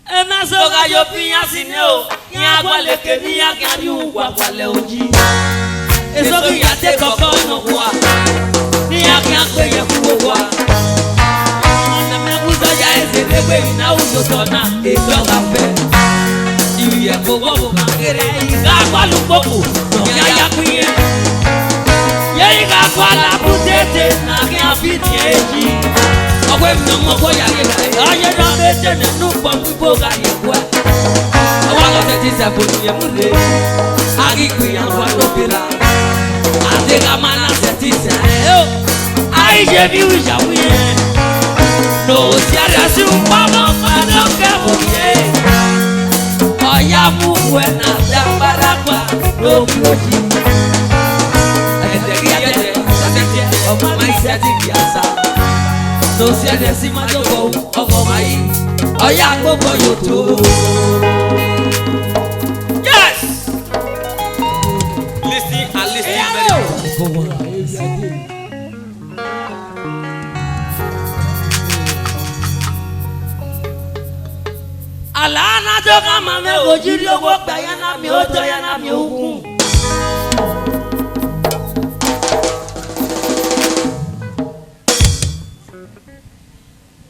Ena soga yo pinya sineo, nya gwale keni ya gari ugwa gwale oji. Esogo ya te koko no kwa, ni ya kya kweye kuwa. Na meguzo ya ezebe ina uzotona, esoga fe. Iye gogo mangere, iga gwalu poku, ya ya kuye. Ye iga gwala butete na kya fitieji. Ogwe mnamo kwa ya gena, aye na bete ne nupa mwiboga yekwa. Awaga teti sabuni ya mure, agi kuya wano pila. Adega mana teti sa, aye jebi uja uye. No siara si upama mano kebuye. Oya muwe na dambarakwa, no kuji. Adegi yate, satete, omama isati biasa. No siara si majogo, ogomai. Oya gogo yoto. Yes. Listen and listen very well. Alana toka mame ojiri ogo gba yana mi oto yana mi ogun.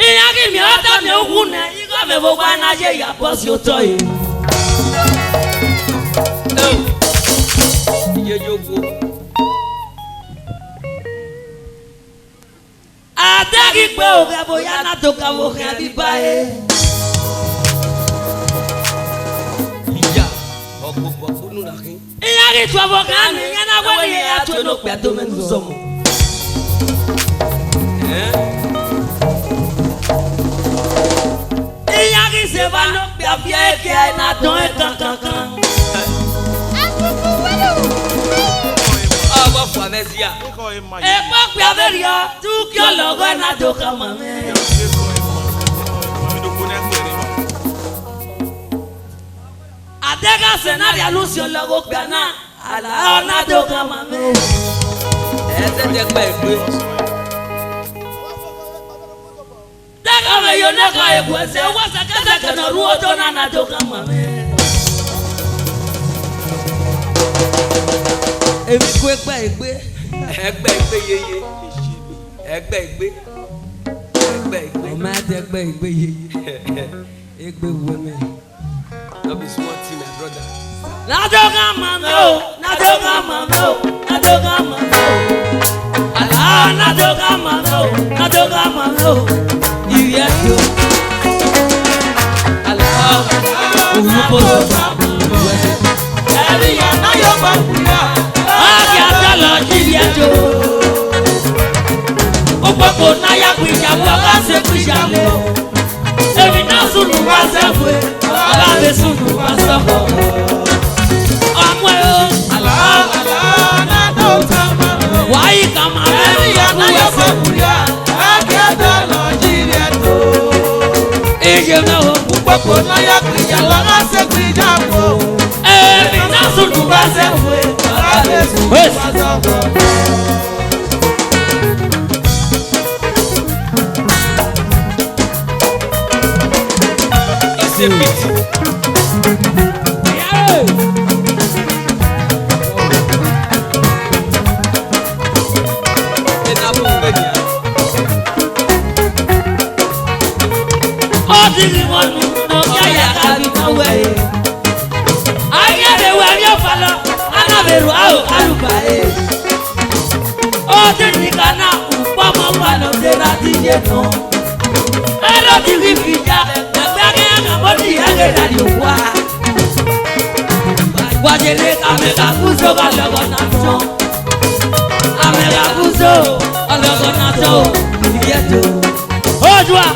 Iyagi mi ota mi ogun na igo me bo gba na je ya boss yo to yi. Iye jogo. Adagi pe o ga bo yana toka wo kan bi bae. Iyagi tu abogani yana gwani ya tu no pe to men zomo. Iyagi se va no pe afia ke na don e kankan. Abo fo amesia. E po pe averia tu ki ologo na do kama me. Adega senari anuncio logo piana ala ona do kama me. Ese te gbe. Daga me yo na ka ekwese wa sakata kana ruo do na do kama me. Emi ko egbe yeye. Egbe. O ma de egbe yeye. Egbe wo me. No be small thing, my brother. Nadoga mamo. Allah, nadoga mamo. Iriato. Allah, unupo mamo. Every year na yo bakuya. Agi atala iriato. Ogboko na ya kwija wa se kwijale. Ebi na sunu wa se fwe. Alabe sunu masoko. Amwe Allah na do kama. Wai kama ya na yo bakuya. Akeda Nigeria to. Eje na ho pupoko na ya kwija la se kwija ko. Ebi na sunu wa se fwe. Alabe sunu masoko. It's a bit. Guajele amega kuzo galogo nato. Amega kuzo galogo nato. Yeto. Ojwa.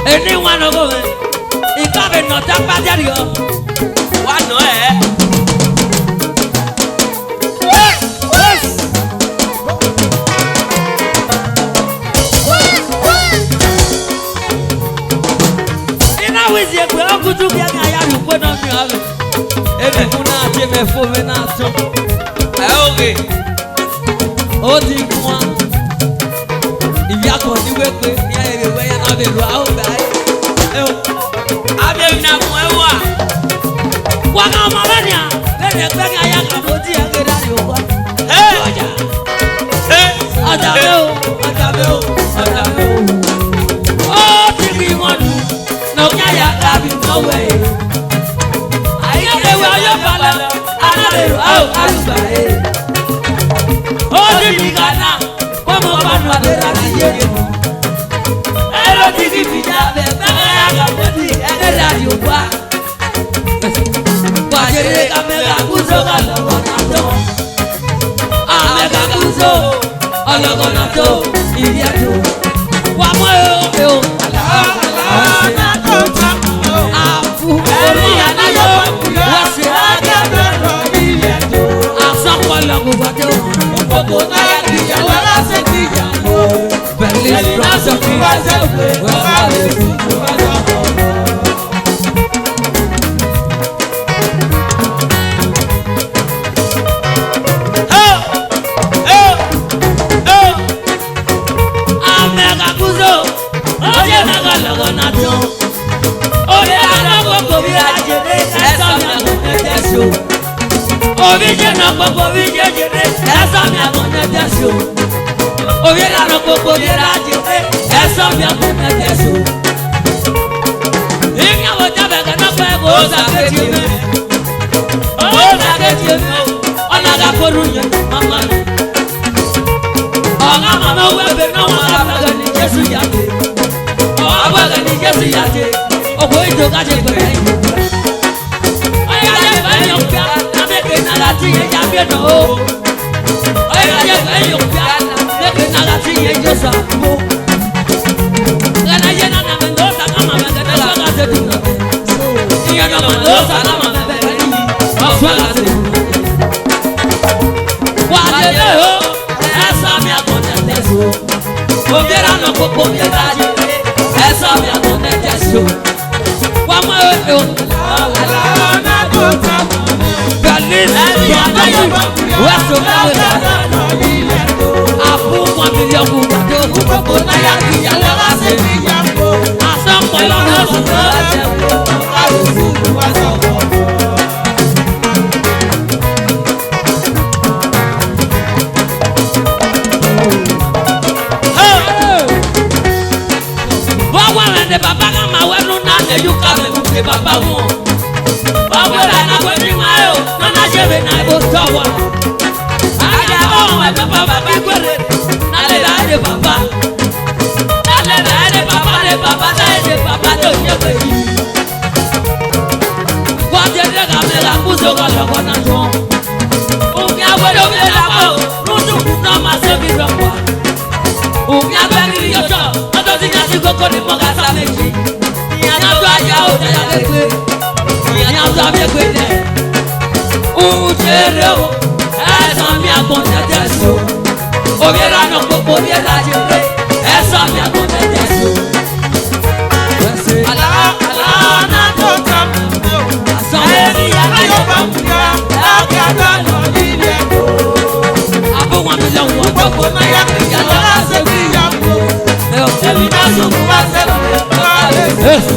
Anyone ogo me. Ikabe no tapa diario. Wa no kutu bia ga ya lu po na mi ave. Ebe kuna ati me fo me na so. Okay. O di kwa. Ibi akọ ni we pe ni aye we abelu aobai abelu na mwewa waka mabania bele kwega ya kaboti ageda yowa oja adabeo o tiki monu no ya kabi no way ayele wa yo bala anabelu aobai o tiki kana como panu adera diye tiki bija bebe ya kaboti ageda yowa wajere kamera kuzo kalogonato amega kuzo ologonato iliato wamo yo ala na tota afu ori anayo wase agabero iliato asopolo gubato ogogo na ya kiya wala se kiya Benin France kiya wala se kiya Ovbiagegijesu Latest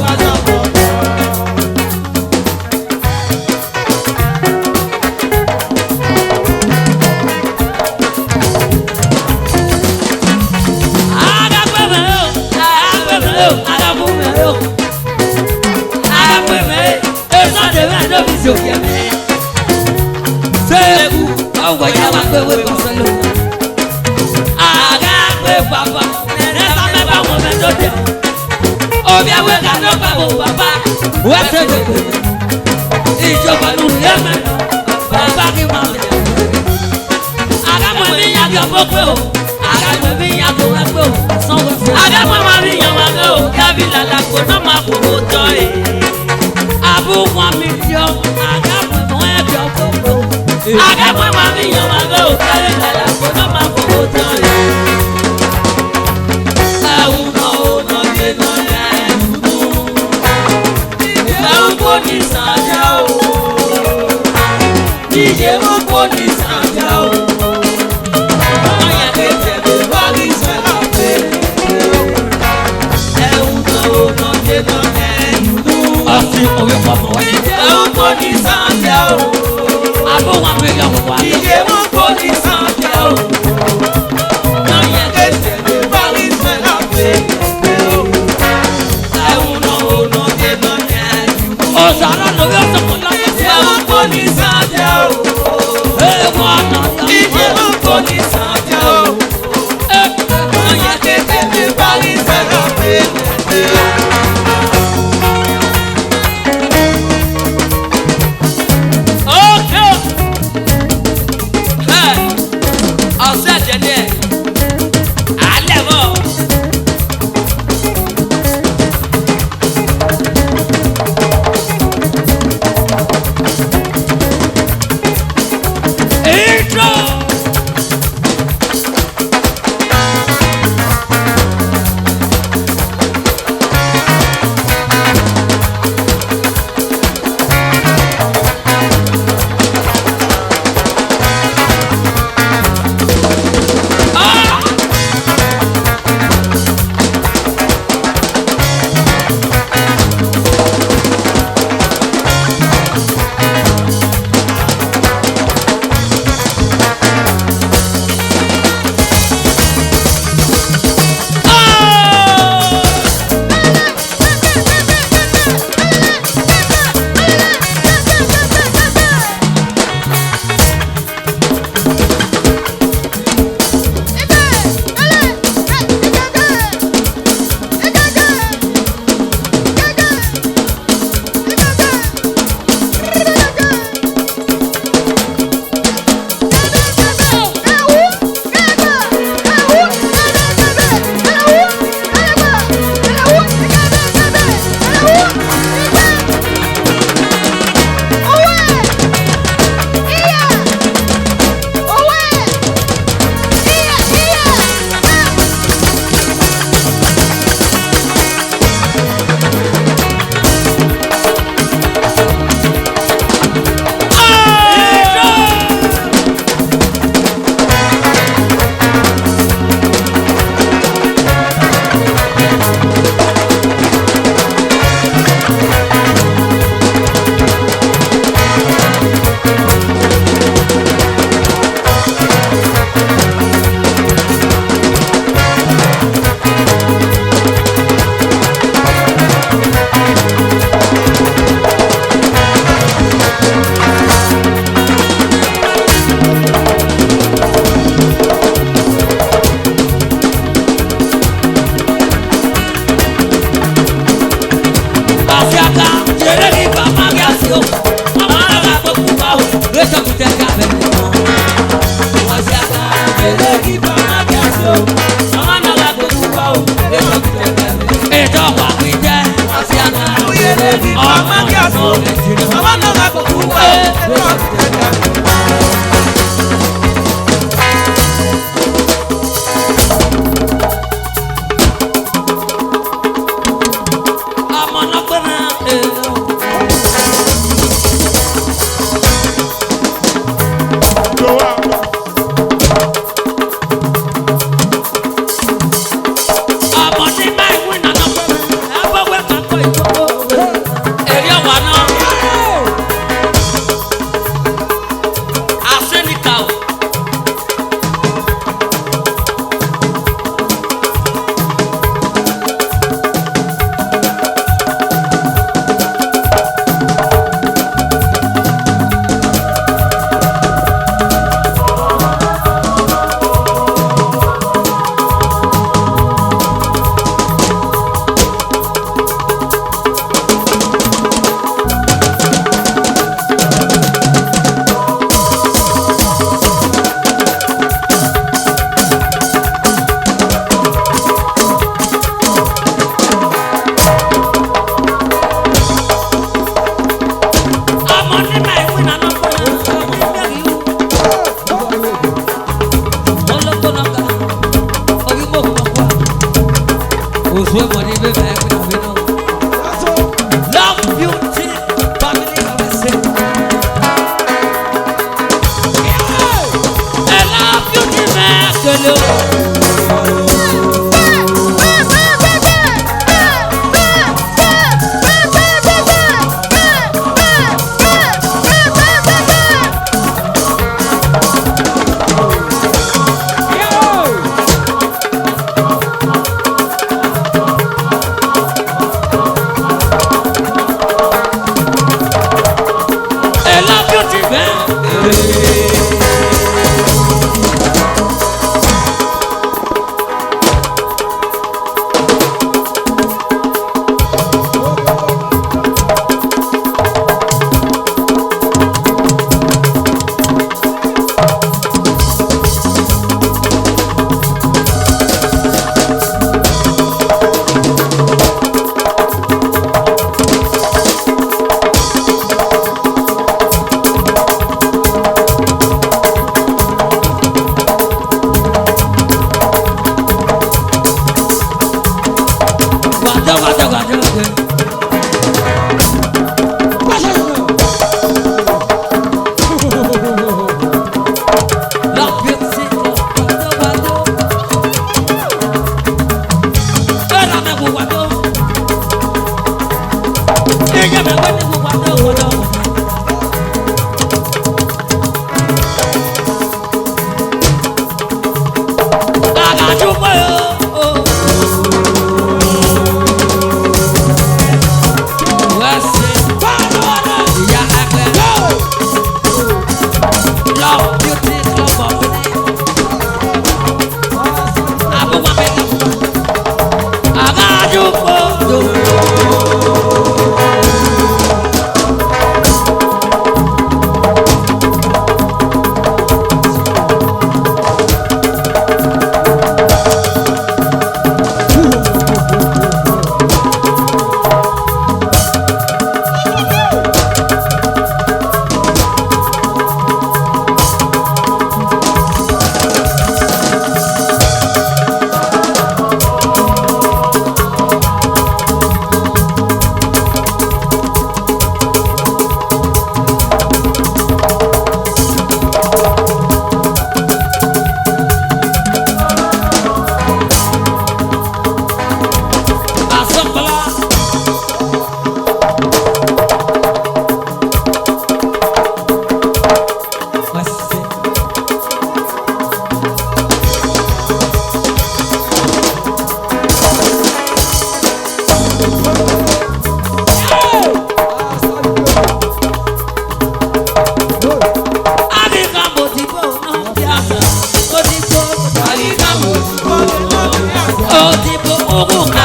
Ogo